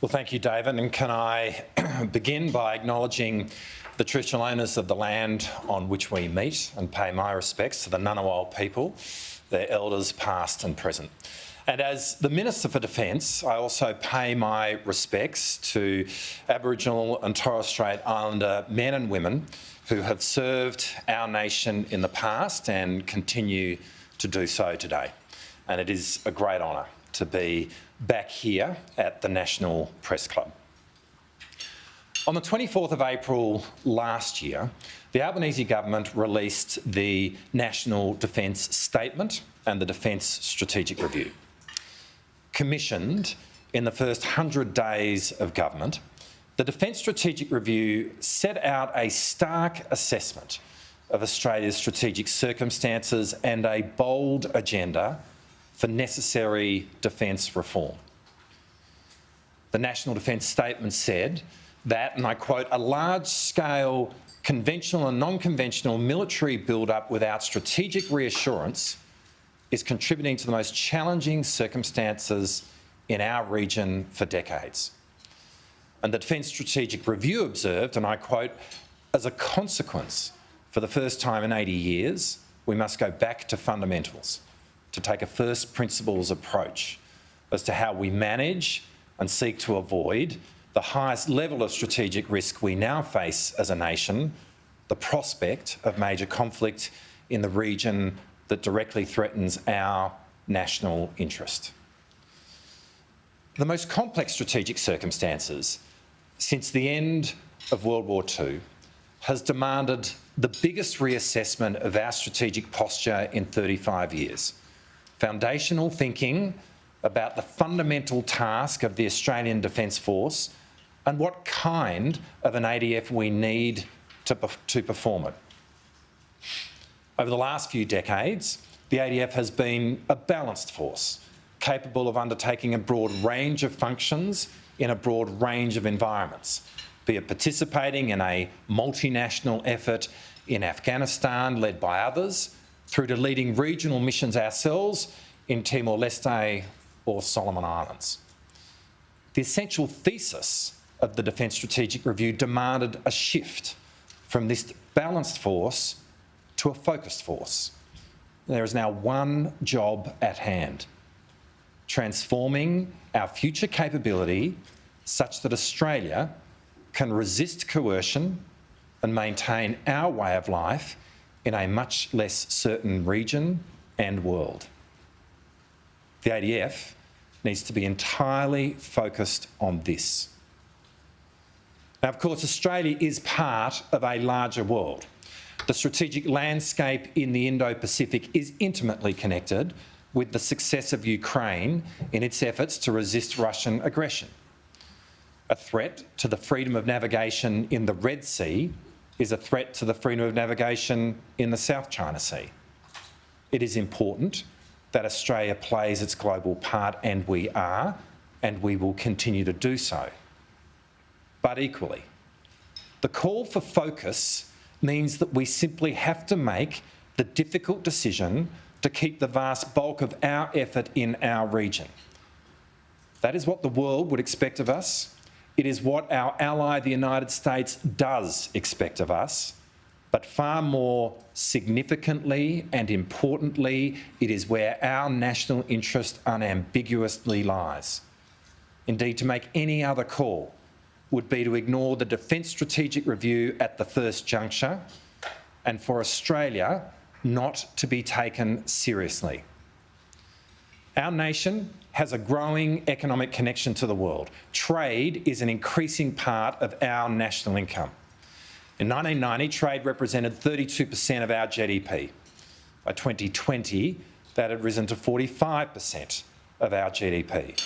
Well, thank you, David. And can I begin by acknowledging the traditional owners of the land on which we meet and pay my respects to the Ngunnawal people, their elders past and present. And as the Minister for Defence, I also pay my respects to Aboriginal and Torres Strait Islander men and women who have served our nation in the past and continue to do so today. And it is a great honour to be back here at the National Press Club. On the 24th of April last year, the Albanese government released the National Defence Statement and the Defence Strategic Review. Commissioned in the first 100 days of government, the Defence Strategic Review set out a stark assessment of Australia's strategic circumstances and a bold agenda for necessary defence reform. The National Defence Statement said that, and I quote, "A large-scale conventional and non-conventional military build-up without strategic reassurance is contributing to the most challenging circumstances in our region for decades." And the Defence Strategic Review observed, and I quote, "As a consequence, for the first time in 80 years, we must go back to fundamentals, to take a first principles approach as to how we manage and seek to avoid the highest level of strategic risk we now face as a nation, the prospect of major conflict in the region that directly threatens our national interest." The most complex strategic circumstances since the end of World War II has demanded the biggest reassessment of our strategic posture in 35 years. Foundational thinking about the fundamental task of the Australian Defence Force and what kind of an ADF we need to perform it. Over the last few decades, the ADF has been a balanced force, capable of undertaking a broad range of functions in a broad range of environments, be it participating in a multinational effort in Afghanistan led by others, through to leading regional missions ourselves in Timor-Leste or Solomon Islands. The essential thesis of the Defence Strategic Review demanded a shift from this balanced force to a focused force. There is now one job at hand: transforming our future capability such that Australia can resist coercion and maintain our way of life in a much less certain region and world. The ADF needs to be entirely focused on this. Now, of course, Australia is part of a larger world. The strategic landscape in the Indo-Pacific is intimately connected with the success of Ukraine in its efforts to resist Russian aggression. A threat to the freedom of navigation in the Red Sea is a threat to the freedom of navigation in the South China Sea. It is important that Australia plays its global part, and we are, and we will continue to do so. But equally, the call for focus means that we simply have to make the difficult decision to keep the vast bulk of our effort in our region. That is what the world would expect of us. It is what our ally, the United States, does expect of us. But far more significantly and importantly, it is where our national interest unambiguously lies. Indeed, to make any other call would be to ignore the Defence Strategic Review at the first juncture, and for Australia not to be taken seriously. Our nation has a growing economic connection to the world. Trade is an increasing part of our national income. In 1990, trade represented 32% of our GDP. By 2020, that had risen to 45% of our GDP.